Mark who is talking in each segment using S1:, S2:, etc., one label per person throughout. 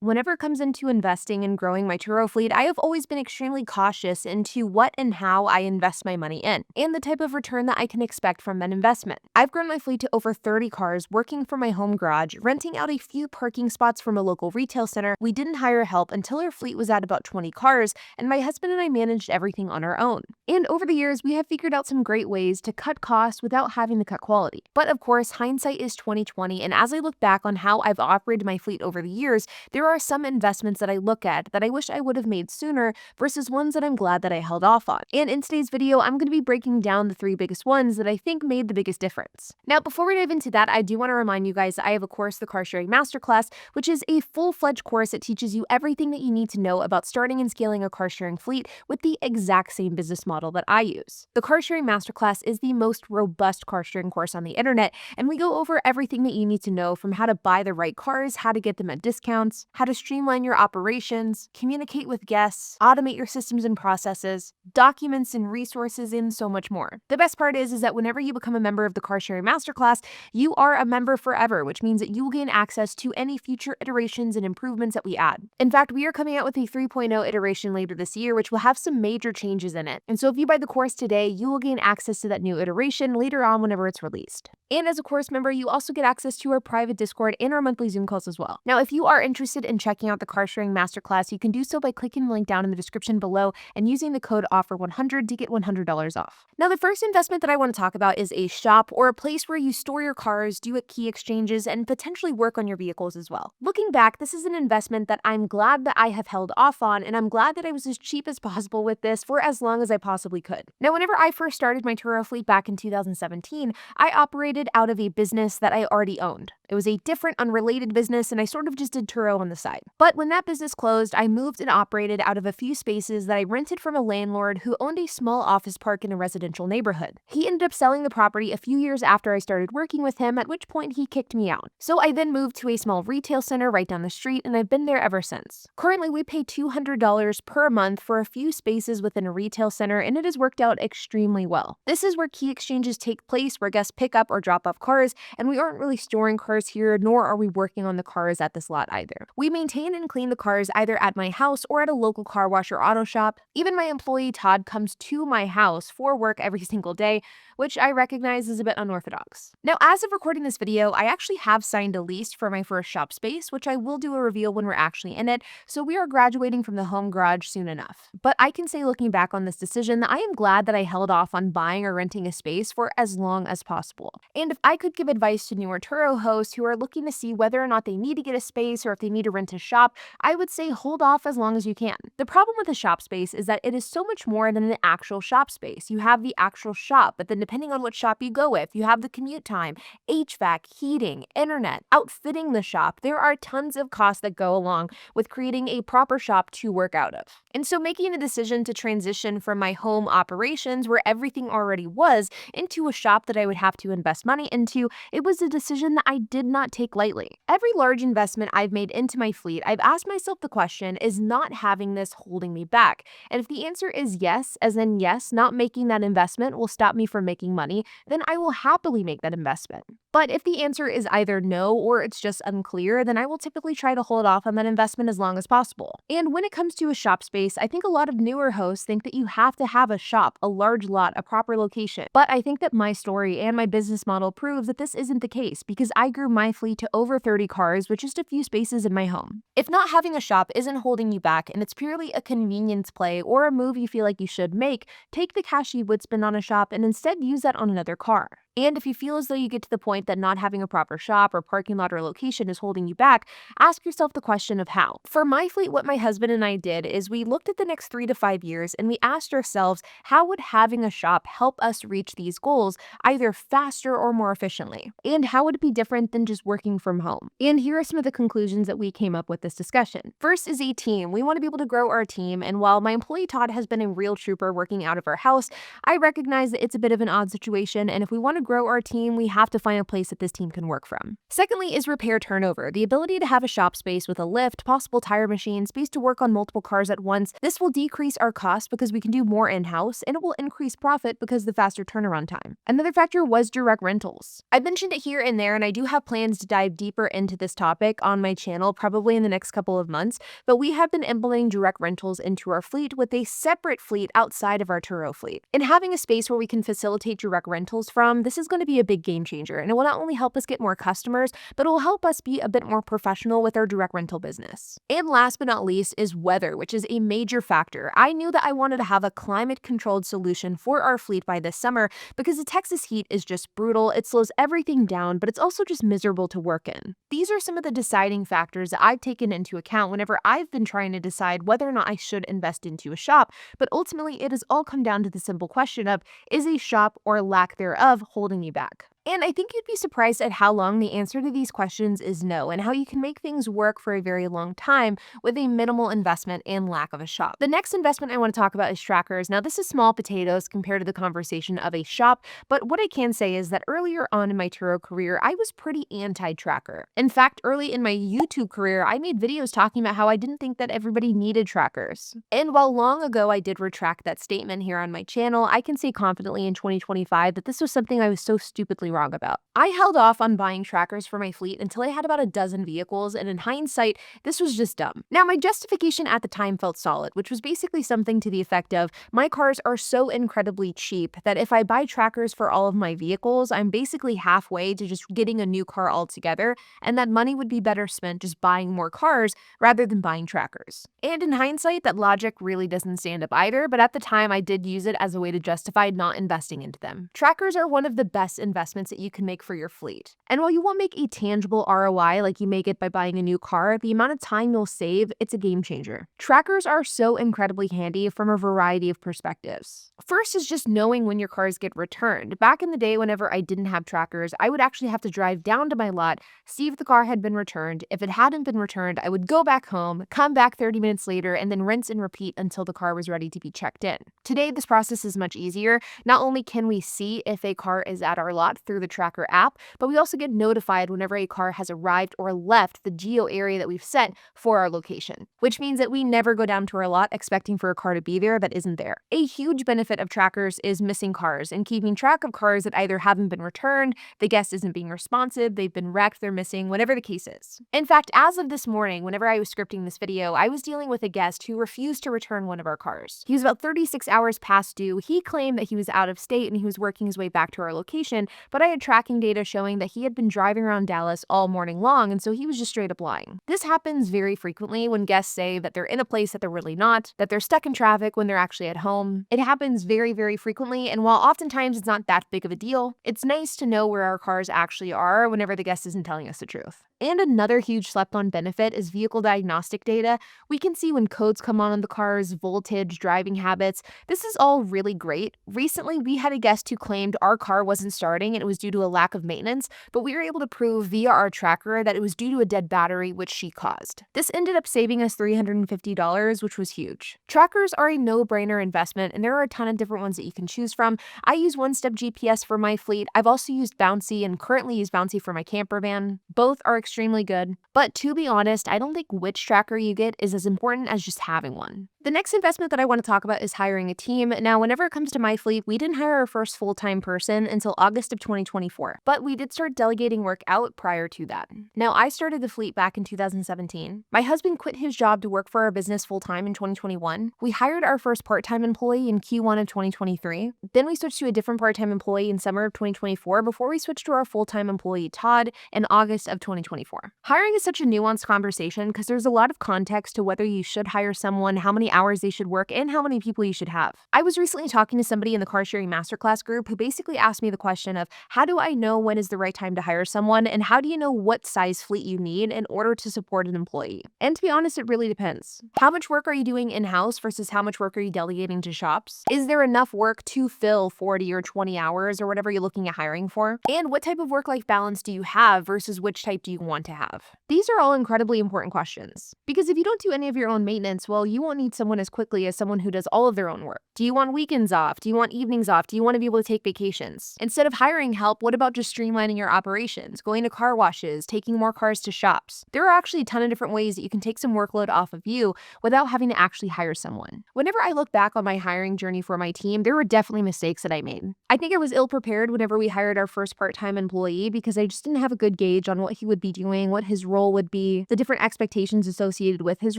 S1: Whenever it comes into investing and growing my Turo fleet, I have always been extremely cautious into what and how I invest my money in, and the type of return that I can expect from that investment. I've grown my fleet to over 30 cars, working from my home garage, renting out a few parking spots from a local retail center. We didn't hire help until our fleet was at about 20 cars, and my husband and I managed everything on our own. And over the years, we have figured out some great ways to cut costs without having to cut quality. But of course, hindsight is 20/20, and as I look back on how I've operated my fleet over the years, there are some investments that I look at that I wish I would have made sooner versus ones that I'm glad that I held off on. And in today's video, I'm going to be breaking down the 3 biggest ones that I think made the biggest difference. Now, before we dive into that, I do want to remind you guys that I have a course, the Car Sharing Masterclass, which is a full-fledged course that teaches you everything that you need to know about starting and scaling a car sharing fleet with the exact same business model that I use. The Car Sharing Masterclass is the most robust car sharing course on the internet, and we go over everything that you need to know, from how to buy the right cars, how to get them at discounts, how to streamline your operations, communicate with guests, automate your systems and processes, documents and resources, and so much more. The best part is that whenever you become a member of the Car Sharing Masterclass, you are a member forever, which means that you will gain access to any future iterations and improvements that we add. In fact, we are coming out with a 3.0 iteration later this year, which will have some major changes in it. And so if you buy the course today, you will gain access to that new iteration later on whenever it's released. And as a course member, you also get access to our private Discord and our monthly Zoom calls as well. Now, if you are interested in checking out the Car Sharing Masterclass, you can do so by clicking the link down in the description below and using the code OFFER100 to get $100 off. Now, the first investment that I want to talk about is a shop, or a place where you store your cars, do key exchanges, and potentially work on your vehicles as well. Looking back, this is an investment that I'm glad that I have held off on, and I'm glad that I was as cheap as possible with this for as long as I possibly could. Now, whenever I first started my Turo fleet back in 2017, I operated out of a business that I already owned. It was a different, unrelated business, and I sort of just did Turo on the side. But when that business closed, I moved and operated out of a few spaces that I rented from a landlord who owned a small office park in a residential neighborhood. He ended up selling the property a few years after I started working with him, at which point he kicked me out. So I then moved to a small retail center right down the street, and I've been there ever since. Currently, we pay $200 per month for a few spaces within a retail center, and it has worked out extremely well. This is where key exchanges take place, where guests pick up or drop off cars, and we aren't really storing cars here, nor are we working on the cars at this lot either. We maintain and clean the cars either at my house or at a local car wash or auto shop. Even my employee Todd comes to my house for work every single day, which I recognize is a bit unorthodox. Now, as of recording this video, I actually have signed a lease for my first shop space, which I will do a reveal when we're actually in it, so we are graduating from the home garage soon enough. But I can say, looking back on this decision, that I am glad that I held off on buying or renting a space for as long as possible. And if I could give advice to newer Turo hosts who are looking to see whether or not they need to get a space or if they need to rent a shop, I would say hold off as long as you can. The problem with a shop space is that it is so much more than an actual shop space. You have the actual shop, but then depending on what shop you go with, you have the commute time, HVAC, heating, internet, outfitting the shop. There are tons of costs that go along with creating a proper shop to work out of. And so making the decision to transition from my home operations, where everything already was, into a shop that I would have to invest money into, it was a decision that I did not take lightly. Every large investment I've made into my fleet, I've asked myself the question, is not having this holding me back? And if the answer is yes, as in yes, not making that investment will stop me from making money, then I will happily make that investment. But if the answer is either no or it's just unclear, then I will typically try to hold off on that investment as long as possible. And when it comes to a shop space, I think a lot of newer hosts think that you have to have a shop, a large lot, a proper location. But I think that my story and my business model prove that this isn't the case, because I grew my fleet to over 30 cars with just a few spaces in my home. If not having a shop isn't holding you back and it's purely a convenience play or a move you feel like you should make, take the cash you would spend on a shop and instead use that on another car. And if you feel as though you get to the point that not having a proper shop or parking lot or location is holding you back, ask yourself the question of how. For my fleet, what my husband and I did is we looked at the next 3 to 5 years and we asked ourselves, how would having a shop help us reach these goals either faster or more efficiently? And how would it be different than just working from home? And here are some of the conclusions that we came up with this discussion. First is a team. We want to be able to grow our team, and while my employee Todd has been a real trooper working out of our house, I recognize that it's a bit of an odd situation, and if we want to grow our team, we have to find a place that this team can work from. Secondly is repair turnover. The ability to have a shop space with a lift, possible tire machine, space to work on multiple cars at once. This will decrease our costs because we can do more in-house, and it will increase profit because of the faster turnaround time. Another factor was direct rentals. I mentioned it here and there, and I do have have plans to dive deeper into this topic on my channel probably in the next couple of months, but we have been implementing direct rentals into our fleet with a separate fleet outside of our Turo fleet. And having a space where we can facilitate direct rentals from, this is going to be a big game changer, and it will not only help us get more customers, but it will help us be a bit more professional with our direct rental business. And last but not least is weather, which is a major factor. I knew that I wanted to have a climate-controlled solution for our fleet by this summer because the Texas heat is just brutal. It slows everything down, but it's also just miserable to work in. These are some of the deciding factors that I've taken into account whenever I've been trying to decide whether or not I should invest into a shop, but ultimately it has all come down to the simple question of, is a shop or lack thereof holding me back? And I think you'd be surprised at how long the answer to these questions is no, and how you can make things work for a very long time with a minimal investment and lack of a shop. The next investment I want to talk about is trackers. Now, this is small potatoes compared to the conversation of a shop, but what I can say is that earlier on in my Turo career, I was pretty anti-tracker. In fact, early in my YouTube career, I made videos talking about how I didn't think that everybody needed trackers. And while long ago I did retract that statement here on my channel, I can say confidently in 2025 that this was something I was so stupidly wrong about. I held off on buying trackers for my fleet until I had about a dozen vehicles, and in hindsight, this was just dumb. Now, my justification at the time felt solid, which was basically something to the effect of, my cars are so incredibly cheap that if I buy trackers for all of my vehicles, I'm basically halfway to just getting a new car altogether, and that money would be better spent just buying more cars rather than buying trackers. And in hindsight, that logic really doesn't stand up either, but at the time I did use it as a way to justify not investing into them. Trackers are one of the best investments that you can make for your fleet. And while you won't make a tangible ROI like you may get by buying a new car, the amount of time you'll save, it's a game changer. Trackers are so incredibly handy from a variety of perspectives. First is just knowing when your cars get returned. Back in the day, whenever I didn't have trackers, I would actually have to drive down to my lot, see if the car had been returned. If it hadn't been returned, I would go back home, come back 30 minutes later, and then rinse and repeat until the car was ready to be checked in. Today, this process is much easier. Not only can we see if a car is at our lot through the tracker app, but we also get notified whenever a car has arrived or left the geo area that we've set for our location, which means that we never go down to our lot expecting for a car to be there that isn't there. A huge benefit of trackers is missing cars and keeping track of cars that either haven't been returned, the guest isn't being responsive, they've been wrecked, they're missing, whatever the case is. In fact, as of this morning, whenever I was scripting this video, I was dealing with a guest who refused to return one of our cars. He was about 36 hours past due. He claimed that he was out of state and he was working his way back to our location, but I had tracking data showing that he had been driving around Dallas all morning long, and so he was just straight up lying. This happens very frequently when guests say that they're in a place that they're really not, that they're stuck in traffic when they're actually at home. It happens very, very frequently, and while oftentimes it's not that big of a deal, it's nice to know where our cars actually are whenever the guest isn't telling us the truth. And another huge slept-on benefit is vehicle diagnostic data. We can see when codes come on the cars, voltage, driving habits. This is all really great. Recently, we had a guest who claimed our car wasn't starting and it was due to a lack of maintenance, but we were able to prove via our tracker that it was due to a dead battery, which she caused. This ended up saving us $350, which was huge. Trackers are a no-brainer investment, and there are a ton of different ones that you can choose from. I use One-Step GPS for my fleet. I've also used Bouncy and currently use Bouncy for my camper van. Both are extremely good, but to be honest, I don't think which tracker you get is as important as just having one. The next investment that I want to talk about is hiring a team. Now, whenever it comes to my fleet, we didn't hire our first full-time person until August of 2024, but we did start delegating work out prior to that. Now, I started the fleet back in 2017. My husband quit his job to work for our business full-time in 2021. We hired our first part-time employee in Q1 of 2023. Then we switched to a different part-time employee in summer of 2024 before we switched to our full-time employee, Todd, in August of 2024. Hiring is such a nuanced conversation because there's a lot of context to whether you should hire someone, how many hours they should work, and how many people you should have. I was recently talking to somebody in the car sharing masterclass group who basically asked me the question of, how do I know when is the right time to hire someone, and how do you know what size fleet you need in order to support an employee? And to be honest, it really depends. How much work are you doing in-house versus how much work are you delegating to shops? Is there enough work to fill 40 or 20 hours or whatever you're looking at hiring for? And what type of work-life balance do you have versus which type do you want to have? These are all incredibly important questions, because if you don't do any of your own maintenance, well, you won't need someone as quickly as someone who does all of their own work. Do you want weekends off? Do you want evenings off? Do you want to be able to take vacations? Instead of hiring help, what about just streamlining your operations, going to car washes, taking more cars to shops? There are actually a ton of different ways that you can take some workload off of you without having to actually hire someone. Whenever I look back on my hiring journey for my team, there were definitely mistakes that I made. I think I was ill prepared whenever we hired our first part-time employee because I just didn't have a good gauge on what he would be doing, what his role would be, the different expectations associated with his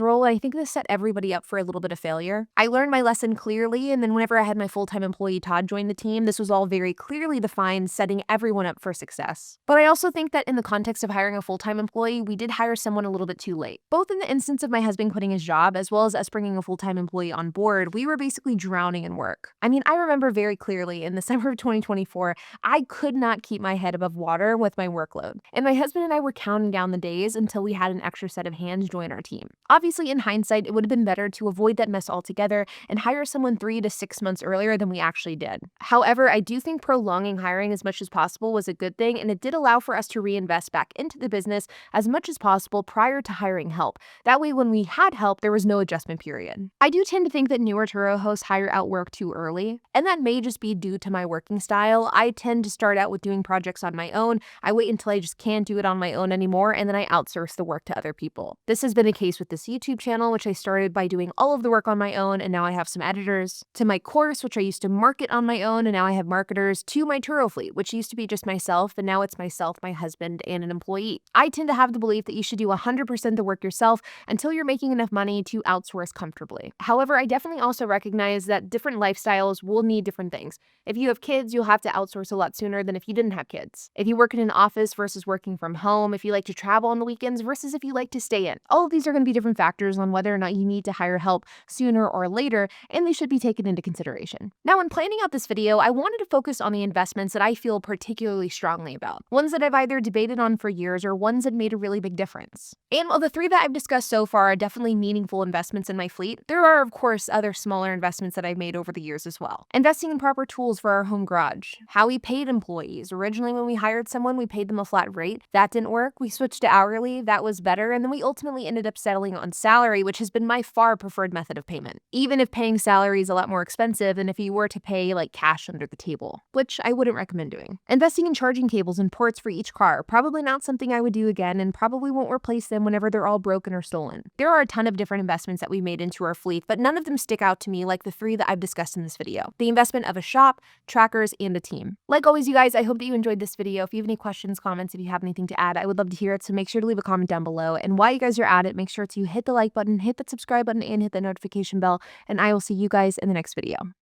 S1: role. And I think this set everybody up for a little bit of failure. I learned my lesson clearly, and then whenever I had my full-time employee Todd join the team, this was all very clearly defined, setting everyone up for success. But I also think that in the context of hiring a full-time employee, we did hire someone a little bit too late. Both in the instance of my husband quitting his job as well as us bringing a full-time employee on board, we were basically drowning in work. I mean, I remember very clearly in the summer of 2024, I could not keep my head above water with my workload. And my husband and I were counting down the days until we had an extra set of hands join our team. Obviously, in hindsight, it would have been better to avoid that mess altogether and hire someone 3 to 6 months earlier than we actually did. However, I do think prolonging hiring as much as possible was a good thing, and it did allow for us to reinvest back into the business as much as possible prior to hiring help. That way, when we had help, there was no adjustment period. I do tend to think that newer Turo hosts hire out work too early, and that may just be due to my working style. I tend to start out with doing projects on my own. I wait until I just can't do it on my own anymore, and then I outsource the work to other people. This has been a case with this YouTube channel, which I started by doing all of the work on my own, and now I have some editors, to my course, which I used to market on my own, and now I have marketers, to my Turo fleet, which used to be just myself, and now it's myself, my husband, and an employee. I tend to have the belief that you should do 100% the work yourself until you're making enough money to outsource comfortably. However, I definitely also recognize that different lifestyles will need different things. If you have kids, you'll have to outsource a lot sooner than if you didn't have kids. If you work in an office versus working from home, if you like to travel on the weekends versus if you like to stay in. All of these are going to be different factors on whether or not you need to hire help sooner or later, and they should be taken into consideration. Now, when planning out this video, I wanted to focus on the investments that I feel particularly strongly about. Ones that I've either debated on for years or ones that made a really big difference. And while the 3 that I've discussed so far are definitely meaningful investments in my fleet, there are, of course, other smaller investments that I've made over the years as well. Investing in proper tools for our home garage. How we paid employees. Originally, when we hired someone, we paid them a flat rate. That didn't work. We switched to hourly. That was better. And then we ultimately ended up settling on salary, which has been my far preferred method of payment. Even if paying salary is a lot more expensive than if you were to pay like cash under the table, which I wouldn't recommend doing. Investing in charging cables and ports for each car. Probably not something I would do again, and probably won't replace them whenever they're all broken or stolen. There are a ton of different investments that we made into our fleet, but none of them stick out to me like the 3 that I've discussed in this video. The investment of a shop, trackers, and a team. Like always, you guys, I hope that you enjoyed this video. If you have any questions, comments, if you have anything to add, I would love to hear it, so make sure to leave a comment down below. And while you guys are at it, make sure to hit the like button, hit the subscribe button, and hit the notification bell, and I will see you guys in the next video.